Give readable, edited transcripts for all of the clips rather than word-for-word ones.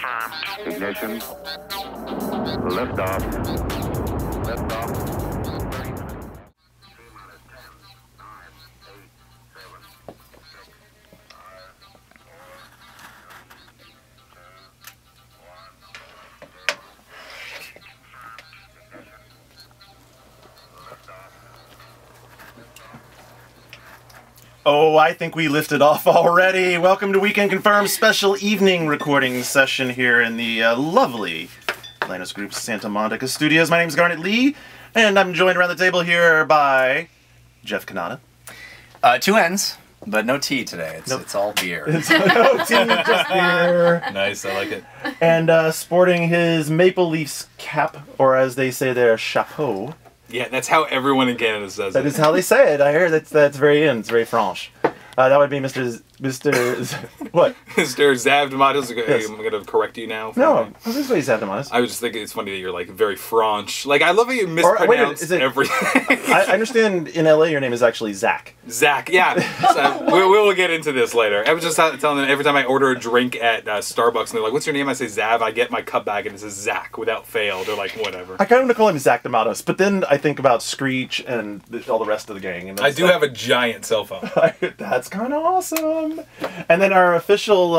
Ignition. Liftoff. Liftoff. Oh, I think we lifted off already. Welcome to Weekend Confirmed special evening recording session here in the lovely Atlantis Group Santa Monica Studios. My name is Garnet Lee, and I'm joined around the table here by Jeff Kanata. Two N's, but no tea today. It's all beer. It's no tea, just beer. Nice, I like it. And sporting his Maple Leafs cap, or as they say there, chapeau. Yeah, that's how everyone in Canada says That it. is how they say it. I hear that's very in. It's very French. That would be Mr. What? Mr. Zavdamatis, Yes. I'm going to correct you now. No, this is what he's Zavdamatis. I was just thinking it's funny that you're like very French. Like, I love how you mispronounce everything. I understand in LA your name is actually Zach. Zach, yeah. So, we will get into this later. I was just telling them every time I order a drink at Starbucks and they're like, what's your name? I say Zav. I get my cup back and it says Zach without fail. They're like, whatever. I kind of want to call him Zach D'Amatos, but then I think about Screech and all the rest of the gang. And I do have a giant cell phone. That's kind of awesome. And then our official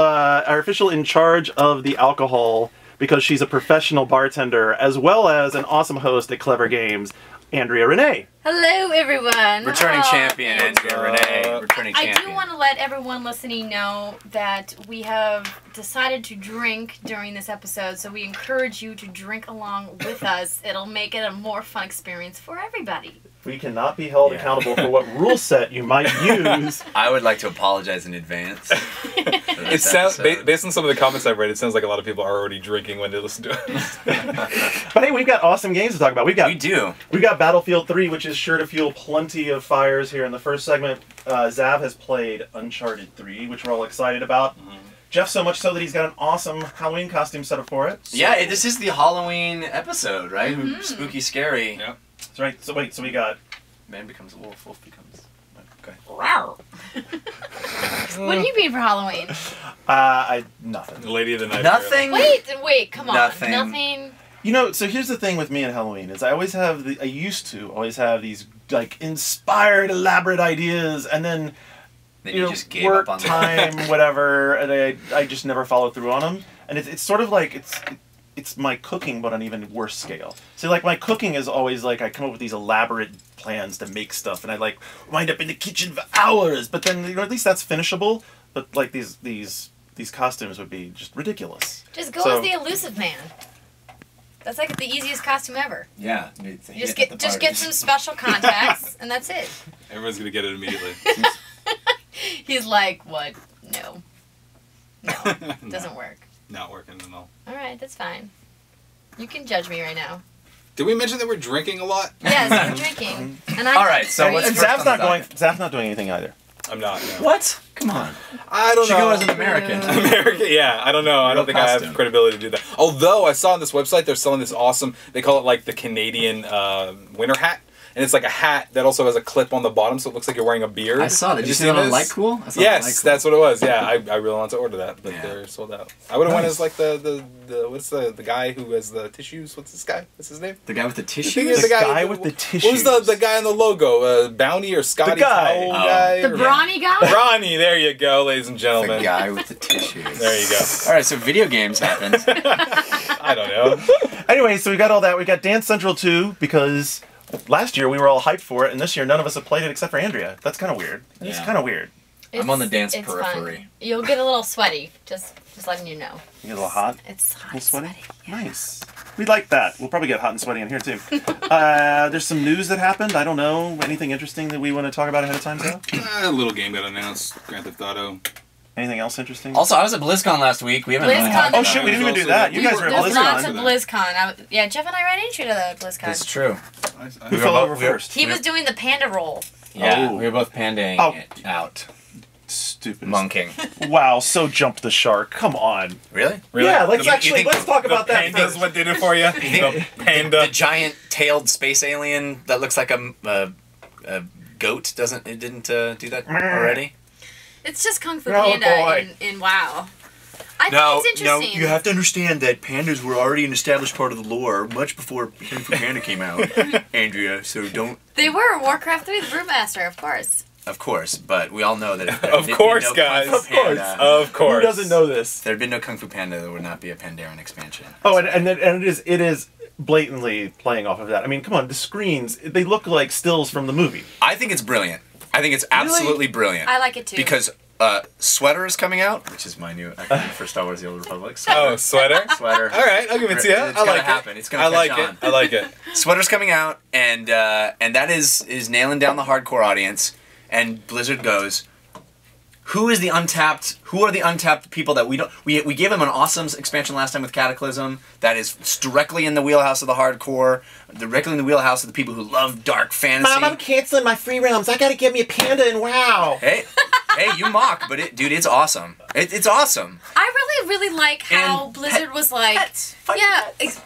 in charge of the alcohol, because she's a professional bartender as well as an awesome host at Clever Games, Andrea Renee. Hello, everyone. Returning champion, What's Andrea up? Renee. Returning I champion. do want to let everyone listening know that we have decided to drink during this episode, so we encourage you to drink along with us. It'll make it a more fun experience for everybody. We cannot be held accountable for what rule set you might use. I would like to apologize in advance. It sounds, based on some of the comments I've read, it sounds like a lot of people are already drinking when they listen to us. But hey, we've got awesome games to talk about. We do. We got Battlefield 3, which is sure to fuel plenty of fires here in the first segment. Zav has played Uncharted 3, which we're all excited about. Jeff, so much so that he's got an awesome Halloween costume set up for it. So, Yeah, this is the Halloween episode, right? Spooky, scary. Yeah. that's right. So wait, so we got... Man becomes a wolf, wolf becomes... Okay. What do you mean for Halloween? Nothing. The Lady of the Night. Nothing. Wait, come on. Nothing. Nothing. You know, so here's the thing with me and Halloween is I used to always have these like inspired, elaborate ideas, and then Then you you know, just gave work up on time, whatever, and I just never followed through on them. And it's sort of like it's my cooking, but on an even worse scale. So like my cooking is always like I come up with these elaborate plans to make stuff, and I like wind up in the kitchen for hours. But then at least that's finishable. But like these costumes would be just ridiculous. Just go as the elusive man. That's like the easiest costume ever. Yeah. You just get some special contacts, and that's it. Everyone's going to get it immediately. He's like, what? No, doesn't work. Not working at all. All right, that's fine. You can judge me right now. Did we mention that we're drinking a lot? Yes, I'm drinking, and I. All right, so what's And first Zav's on the not going. docket? Zav's not doing anything either. I'm not, no. What? Come on. I don't She know. goes as an American. American, yeah. I don't know. I don't think I have costume. credibility to do that. Although I saw on this website they're selling this awesome, they call it like the Canadian winter hat. And it's like a hat that also has a clip on the bottom, so it looks like you're wearing a beard. I saw that. Have Did you see that on this? Like Cool? I saw Yes, Like Cool. that's what it was. Yeah, I really wanted to order that, but Yeah. they're sold out. I would have went as like the what's the guy who has the tissues? What's this guy? What's his name? The guy with the The tissues? guy with the tissues. What was the guy on the logo? Bounty or Scotty? The guy. Towel Oh. guy The or- brawny guy. Brawny, there you go, ladies and The gentlemen. guy with the tissues. There you go. All right, so video games happened. I don't know. Anyway, so we got all that. We got Dance Central 2 because last year we were all hyped for it, and this year none of us have played it except for Andrea. That's kind of weird. It's Yeah. kind of weird. I'm on the dance it's periphery. Fun. You'll get a little sweaty. Just letting you know. You get a little hot, It's a hot. little sweaty. Yeah. Nice. We like that. We'll probably get hot and sweaty in here too. There's some news that happened. I don't know anything interesting that we want to talk about ahead of time. So, A little game got announced. Grand Theft Auto. anything else interesting? Also, I was at BlizzCon last week. We haven't really BlizzCon. talked Oh about shit, we it. didn't even do that. You guys were at There's lots of BlizzCon. BlizzCon. Yeah, Jeff and I ran into the BlizzCon. That's true. Who fell over first? He was doing the panda roll. Yeah, Oh. we were both pandaing Oh. it out. Stupid. Monking. Wow, so jumped the shark. Come on. Really? Yeah, let's You actually think let's talk about that Panda's first. what did it for you? The panda. The giant tailed space alien that looks like a goat didn't do that already? It's just Kung Fu Oh, Panda boy. in WoW. I I Now, think it's now interesting. you have to understand that pandas were already an established part of the lore much before Kung Fu Panda came out, Andrea. So don't. They were Warcraft 3, the Brewmaster, of course. Of course, but we all know that if there Of had course, been no guys. Kung Fu Of course. Panda, Of course. Who doesn't know this? if there had been no Kung Fu Panda, there would not be a Pandaren expansion. Oh, and it is blatantly playing off of that. I mean, come on, the screens, they look like stills from the movie. I think it's brilliant. I think it's absolutely brilliant. I like it too. Because Sweater is coming out, which is my new acronym for Star Wars: The Old Republic. Oh, sweater. Sweater. All right, I'll give it to you. It's I gonna like happen. it. It's gonna I like catch it. on. I like it. Sweater's coming out, and that is nailing down the hardcore audience. And Blizzard goes, who are the untapped people that we don't... We gave them an awesome expansion last time with Cataclysm that is directly in the wheelhouse of the hardcore, directly in the wheelhouse of the people who love dark fantasy. canceling my free realms. I gotta get me a panda and WoW. Hey, you mock, but dude, it's awesome. It's awesome. I really like how And Blizzard was like, fighting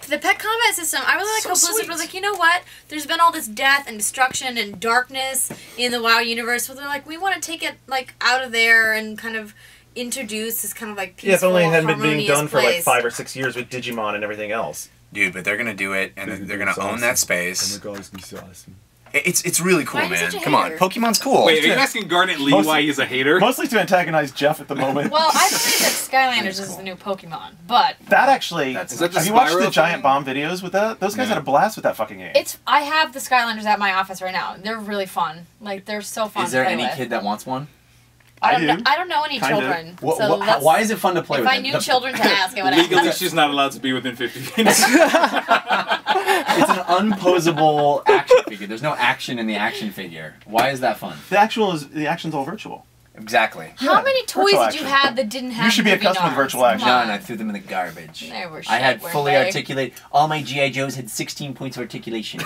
the pet combat system. I really like So how Blizzard sweet. was like, you know what? There's been all this death and destruction and darkness in the WoW universe. So they're like, we want to take it like out of there and kind of introduce this kind of like peaceful, Yeah, if only it hadn't been being harmonious done for like place. 5 or 6 years with Digimon and everything else. Dude, but they're gonna do it, and they're gonna own that space. God, it's gonna be so awesome. It's really cool, Why are you man. such a Come on, hater? Pokemon's cool. Wait, are you asking Garnet Lee Mostly- why he's a hater? Mostly to antagonize Jeff at the moment. Well, I believe that Skylanders is the new Pokemon, but That actually... That's- Is that the have you watched the Spyro Giant thing? Bomb videos with that? Those guys No. had a blast with that fucking game. I have the Skylanders at my office right now. They're really fun. Like they're so fun. Is there to play any with. kid that wants one? I do. don't know any Kinda. children. What, so let's- why is it fun to play if with? I knew children to ask, I would ask. Legally, she's not allowed to be within 50 feet. It's an unposable action figure. There's no action in the action figure. Why is that fun? The action's all virtual. Exactly. How Yeah, many toys virtual did you action. have that didn't have? You should be moving accustomed to arms? virtual action. Come No, on. and I threw them in the garbage. They were I shit, had weren't fully they? articulated. All my GI Joes had 16 points of articulation.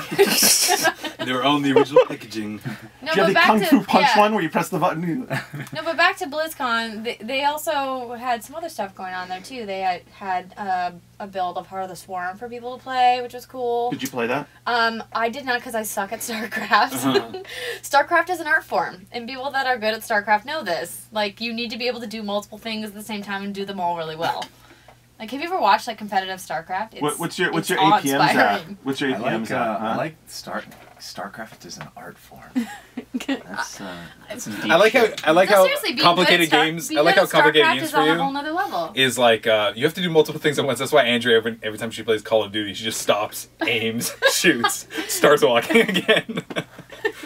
They were on the original packaging. No, Do you have but the back Kung to Fu Punch yeah. one where you press the button? No, but back to BlizzCon, they also had some other stuff going on there too. They had a build of Heart of the Swarm for people to play, which was cool. Did you play that? I did not because I suck at StarCraft. StarCraft is an art form, and people that are good at StarCraft know this. Like, you need to be able to do multiple things at the same time and do them all really well. Like, have you ever watched like competitive StarCraft? What's your it's APM, Zach? awe-inspiring. What's your I APM, like, Zach? Huh? I like StarCraft is an art form. That's some deep I like how shit. No, seriously, being complicated good at games. being I like good how at complicated StarCraft games is for on a you whole nother level. is like you have to do multiple things at once. That's why Andrea every time she plays Call of Duty, she just stops, aims, shoots, starts walking again.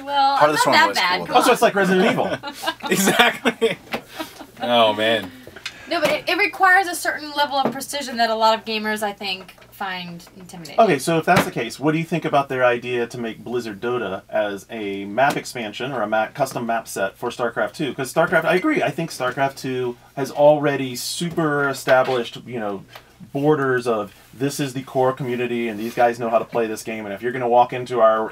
Well, Heart of I'm the not Swarm that was bad. cool, Come Also, on. it's like Resident Evil. Exactly. Oh man. No, but it requires a certain level of precision that a lot of gamers, I think, find intimidating. Okay, so if that's the case, what do you think about their idea to make Blizzard Dota as a map expansion or a custom map set for StarCraft 2? Because StarCraft, I agree, I think StarCraft 2 has already super established, borders of this is the core community and these guys know how to play this game, and if you're going to walk into our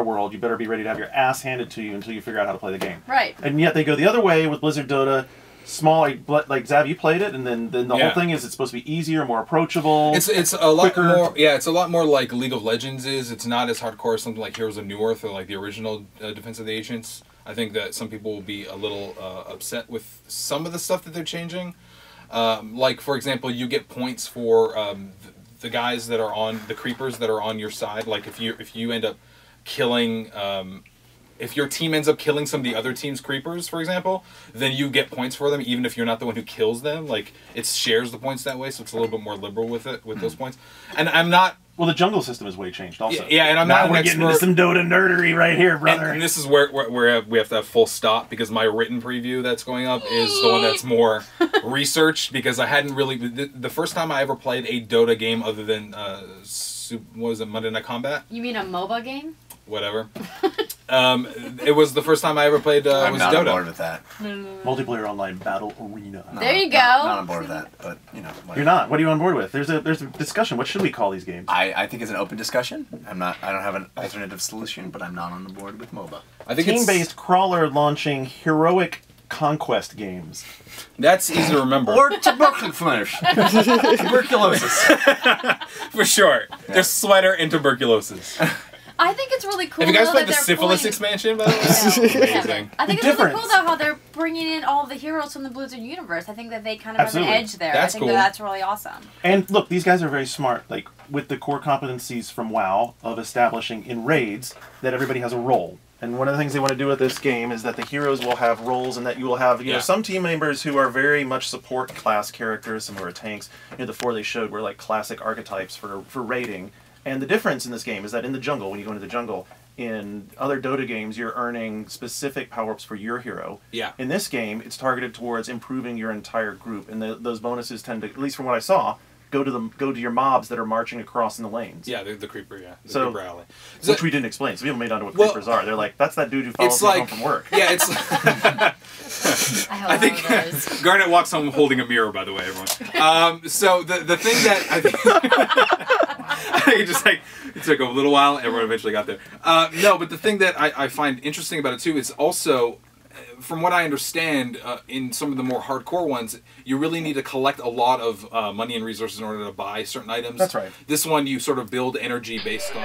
world, you better be ready to have your ass handed to you until you figure out how to play the game. Right. And yet they go the other way with Blizzard Dota. Small, like Zav, you played it, and then the Yeah. whole thing is it's supposed to be easier, more approachable. It's a lot quicker. more. Yeah, it's a lot more like League of Legends is. It's not as hardcore as something like Heroes of Newerth or like the original Defense of the Ancients. I think that some people will be a little upset with some of the stuff that they're changing. Like for example, you get points for the guys that are on the creepers that are on your side. Like if you end up killing. If your team ends up killing some of the other team's creepers, for example, then you get points for them, even if you're not the one who kills them. Like, it shares the points that way, so it's a little bit more liberal with it, with those points. And I'm not... Well, the jungle system is way changed also. Yeah, and I'm now not we're an getting into expert... some Dota nerdery right here, brother. And this is where we have to have full stop, because my written preview that's going up is the one that's more researched, because I hadn't really... The first time I ever played a Dota game other than, what was it, Monday Night Combat? You mean a MOBA game? Whatever. It was the first time I ever played I'm was not on board Dota. with that. Multiplayer online battle arena. No, There you not- go. Not on board with that, but whatever. You're not. What are you on board with? There's a discussion. What should we call these games? I think it's an open discussion. I don't have an alternative solution, but I'm not on the board with MOBA. I think it's... Team-based crawler launching heroic conquest games. That's easy to remember. Or tuberculosis. Tuberculosis. For sure. There's sweater and tuberculosis. I think it's really cool. Have you guys though, played that the they're Syphilis pulling- expansion, by the way? No, Amazing. I think The it's really cool difference- though how they're bringing in all of the heroes from the Blizzard universe. I think that they kind of Absolutely. have an edge there. That's I think cool. that that's really awesome. And look, these guys are very smart. Like with the core competencies from WoW of establishing in raids that everybody has a role. And one of the things they want to do with this game is that the heroes will have roles, and that you will have, you know, Yeah. some team members who are very much support class characters, some who are tanks. You know, the four they showed were like classic archetypes for raiding. And the difference in this game is that in the jungle, when you go into the jungle, in other Dota games, you're earning specific power-ups for your hero. Yeah. In this game, it's targeted towards improving your entire group, and those bonuses tend to, at least from what I saw, go to your mobs that are marching across in the lanes. Yeah, the creeper, yeah. The So- creeper alley. Which we didn't explain, so people may not know what Well, creepers are. They're like, that's that dude who follows It's me home like, from work. yeah, it's... I I think those. Garnet walks home holding a mirror, by the way, everyone. So the thing that I think... I think it just like, it took a little while, everyone eventually got there. No, but the thing that I find interesting about it too is also... From what I understand, in some of the more hardcore ones, you really need to collect a lot of money and resources in order to buy certain items. That's right. This one, you sort of build energy based on...